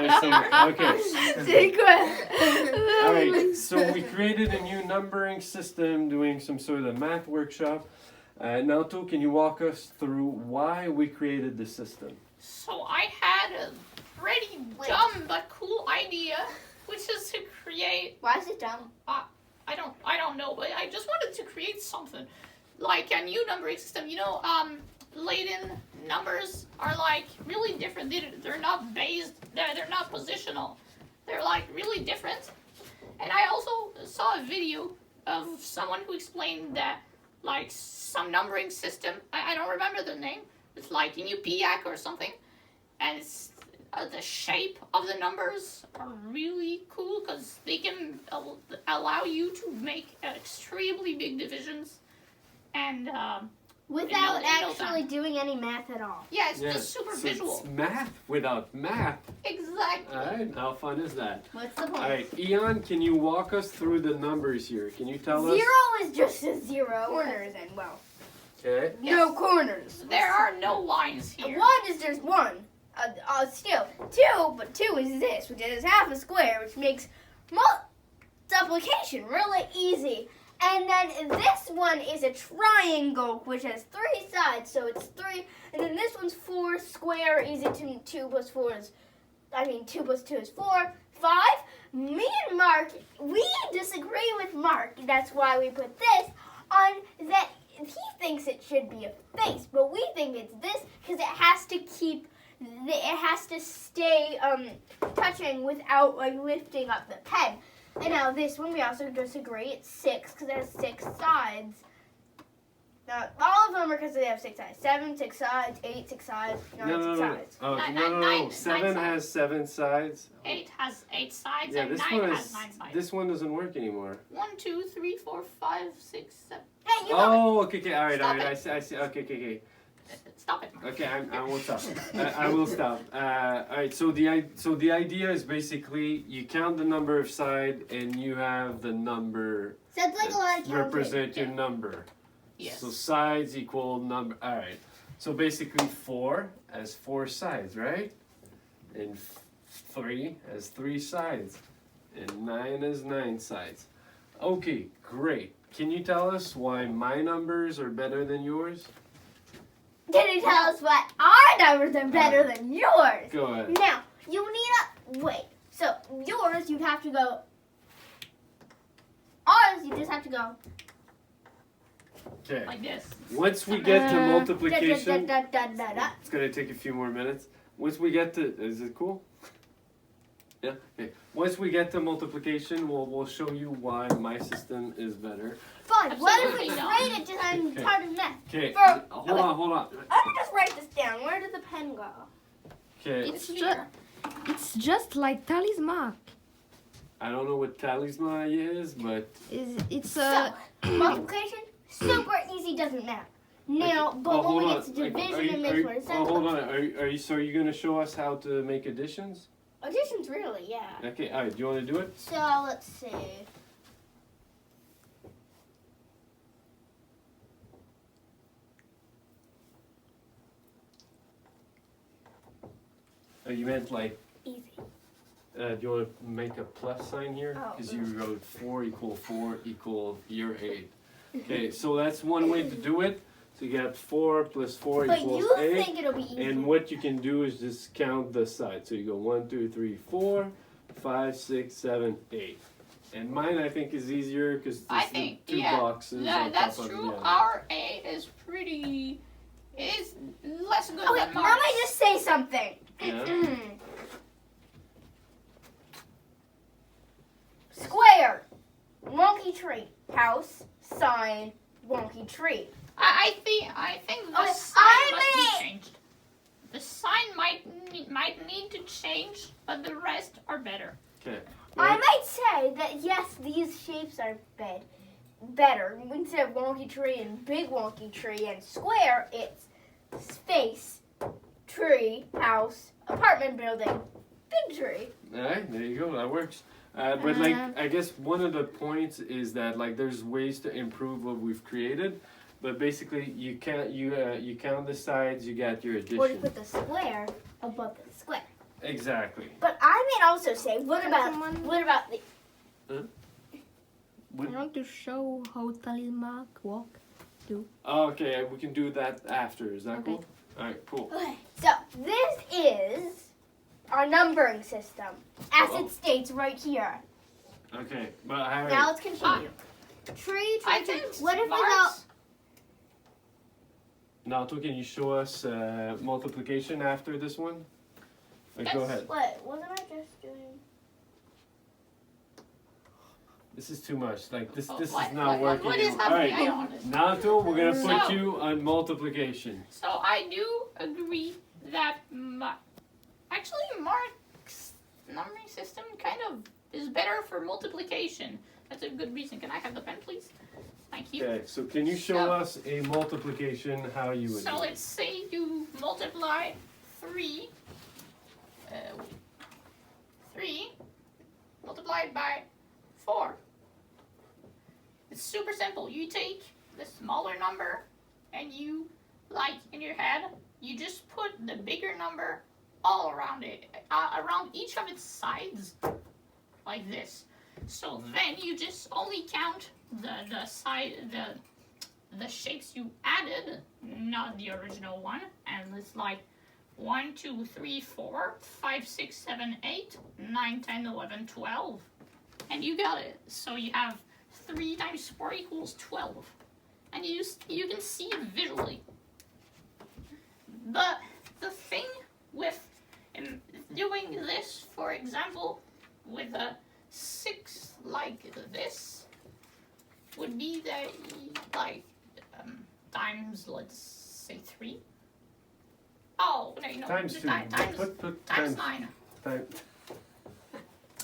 All right, so we created a new numbering system doing some sort of math workshop. Now, can you walk us through why we created the system? So I had a pretty dumb but cool idea, which is to create. Why is it dumb? I don't know, but I just wanted to create something like a new numbering system. You know, Latin numbers are like really different. They're not based. They're not positional. They're like really different. And I also saw a video of someone who explained that like some numbering system. I don't remember the name. It's like Inupiaq or something, and it's the shape of the numbers are really cool because they can allow you to make extremely big divisions and without actually doing any math at all. Yeah, it's just super visual. It's math without math. Exactly. All right, how fun is that? What's the point? All right, Ian, can you walk us through the numbers here? Can you tell us? 0 is just a 0. Corners and well. Okay. No corners. There are no lines here. 1 is just 1. Still 2, but 2 is this, which is half a square, which makes multiplication really easy. And then this one is a triangle, which has 3 sides, so it's 3. And then this one's 4 square, easy to 2 plus 4 is, 2 plus 2 is 4. 5. Me and Mark, we disagree with Mark. That's why we put this on that. He thinks it should be a face, but we think it's this because it has to stay touching without like lifting up the pen. And now this one we also disagree. It's 6 because it has 6 sides. Now all of them are because they have 6 sides. 7, 6 sides. 8, 6 sides. 9, 6 sides. Oh, Nine 7 sides. has 7 sides. 8 has 8 sides, Yeah, and this 9 one has 9 sides. This one doesn't work anymore. 1, 2, 3, 4, 5, 6, 7. Hey, you Oh, okay, all right, Stop I see, okay. Stop it. Okay, I won't stop. I will stop. All right. So the idea is basically you count the number of sides and you have the number Sounds like a lot of counting. represent your number. Yes. So sides equal number. All right. So basically 4 has 4 sides, right? And 3 has 3 sides, and 9 has 9 sides. Okay, great. Can you tell us why my numbers are better than yours? Can you tell us what our numbers are better than yours? Go ahead. Now, you need wait. So, yours, you'd have to go. Ours, you just have to go. Okay. Like this. Once we get to multiplication, Da, da, da, da, da. it's going to take a few more minutes. Once we get to, is it cool? Yeah? Okay. Once we get to multiplication, we'll show you why my system is better. Fine. What if we Absolutely not. trade it to I'm part of math? Okay, For- hold on. I'm gonna just write this down. Where did the pen go? Okay, It's just like talisman. I don't know what talisman is, but It's So, multiplication, super easy, doesn't matter. Now, but when we get to division, it makes more sense. hold on. Are you going to show us how to make additions? Additions, really, yeah. Okay, all right. Do you want to do it? So, let's see. Oh, you meant like, Easy. do you want to make a plus sign here? Oh. Because you wrote 4 equal your 8. Okay, so that's one way to do it. So you got 4 plus 4 But equals you 8. think it'll be easy. And what you can do is just count the sides. So you go 1, 2, 3, 4, 5, 6, 7, 8. And mine I think is easier because I there's think, two yeah, boxes. on that's top of true. the other. Our 8 is less good Okay, than let Mark's. me just say something. Yeah. Square, wonky tree. House, sign, wonky tree. I think the Okay, sign I must be may- changed. The sign might need to change, but the rest are better. Okay. I might say that yes, these shapes are better. Instead of wonky tree and big wonky tree and square, it's space, tree, house, apartment building, big tree. All right, there you go. That works. But like, I guess one of the points is that like there's ways to improve what we've created, but basically you count the sides, you got your addition. Or you put the square above the square. Exactly. But I may also say, what about the? I want to show how talisman walk. Okay, we can do that after. Is that Okay. cool? All right, cool. Okay, so this is our numbering system, as it states right here. Okay, but all right. Now let's continue. Tree. I think What if Marx- without? Nato, can you show us multiplication after this one? Like, go Yes. ahead. What? Wasn't I just doing? This is too much. Like this Oh, is what- not working what is anymore. All happening? right, I don't understand. Nato, we're gonna put So- you on multiplication. So I do agree that actually Mark's numbering system kind of is better for multiplication. That's a good reason. Can I have the pen, please? Thank you. Okay, so can you show So- us a multiplication how you would So do it? let's say you multiply 3 multiplied by 4. It's super simple. You take the smaller number and you, like in your head, you just put the bigger number all around it, around each of its sides, like this. So then you just only count the shapes you added, not the original one, and it's like 1, 2, 3, 4, 5, 6, 7, 8, 9, 10, 11, 12. And you got it. So you have 3 times 4 equals 12. And you can see it visually. But the thing with doing this, for example, with a 6 like this, would be that times, let's say 3. Oh, no, Times just 2. times Times 9. Time.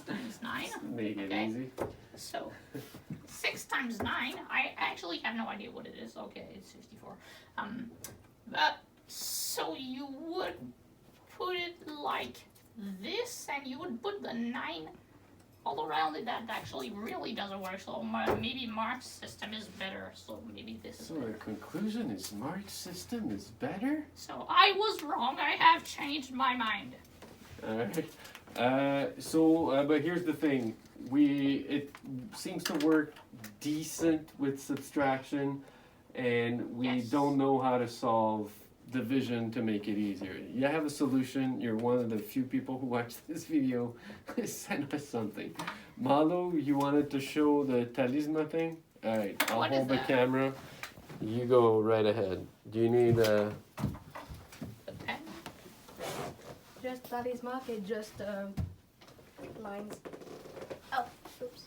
Times 9. Make it Okay. easy. So 6 times 9, I actually have no idea what it is. Okay, it's 54. But so you would put it like this, and you would put the 9 all around it. That actually really doesn't work. So maybe Mark's system is better. So maybe this is So better. the conclusion is Mark's system is better? So I was wrong. I have changed my mind. Alright. But here's the thing. It seems to work decent with subtraction, and we Yes. don't know how to solve division to make it easier. You have a solution. You're one of the few people who watched this video. Send us something. Malo, you wanted to show the talisman thing? Alright, I'll What is hold the that? camera. You go right ahead. Do you need The pen. Just talisman, it's just lines. Oh, oops.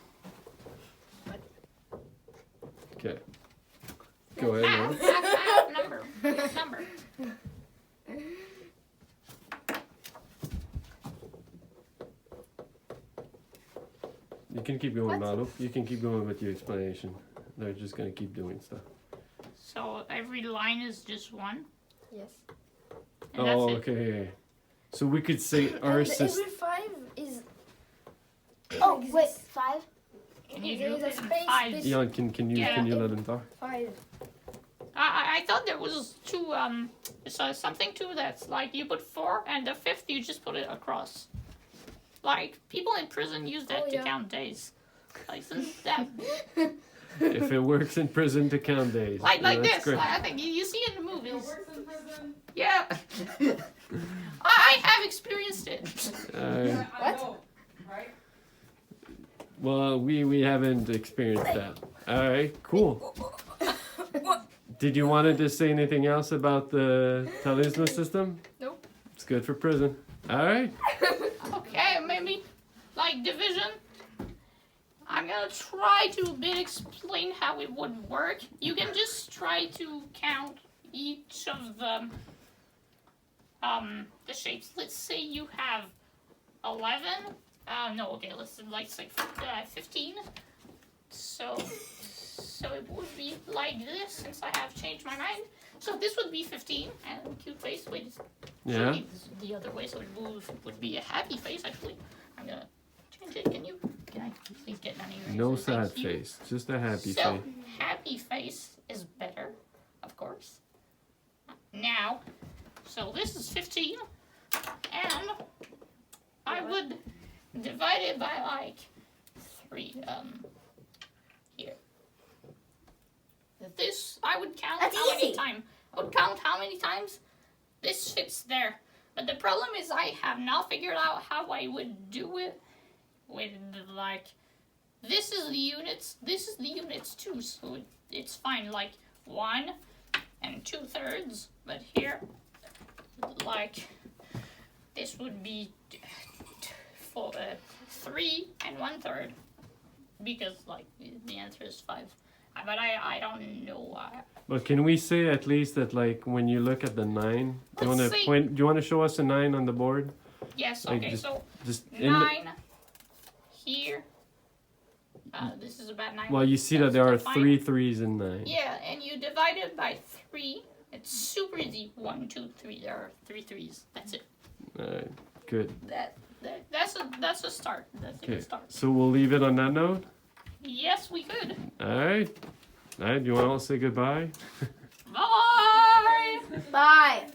Okay. Go ahead, Malo. Number. You can keep going, Malo. You can keep going with your explanation. They're just gonna keep doing stuff. So every line is just 1. Yes. And Oh, that's it. okay. So we could say our And system. every 5 is. Oh, exists. wait, 5? Can you There do is a it in space 5s? Jan, can you let him talk? 5. I thought there was 2, so something too that's like you put 4 and the 5th you just put it across. Like, people in prison use that Oh, to yeah. count days. Like, since that, If it works in prison to count days. like Yeah, that's this. great. I think you see it in the It movies. works in prison. Yeah. I have experienced it. I What? know, right? Well, we haven't experienced that. All right, cool. Did you wanted to say anything else about the talisman system? Nope. It's good for prison. All right. Okay, maybe like division. I'm gonna try to a bit explain how it would work. You can just try to count each of the shapes. Let's say you have 11. No, okay, let's like say 15. So it would be like this, since I have changed my mind. So this would be 15, and cute face. Wait, Yeah. should be the other way, so it would be a happy face. Actually, I'm gonna change it. Can I please get none of your No answers? Thank sad you. face, just a happy So face. happy face is better, of course. Now, so this is 15, and I would divide it by like 3. Here. This I would count That's how many easy. times. I would count how many times this fits there. But the problem is I have not figured out how I would do it with like this is the units. This is the units too, so it's fine. Like 1 and 2/3. But here, like this would be 3 and 1/3 because like the answer is 5. But I don't know why. But can we say at least that like when you look at the 9, do you want Let's to see. point? Do you want to show us a 9 on the board? Yes. Like, Okay. So Just 9 here. This is about 9. well, you see that there are Fine. 3 3s in 9. Yeah, and you divide it by 3. It's super easy. 1, 2, 3. There are 3 3s. That's it. Alright, good. That's a start. That's a Okay, good start. so we'll leave it on that note. Yes, we could. Alright. Alright, do you want to all say goodbye? Bye. Bye.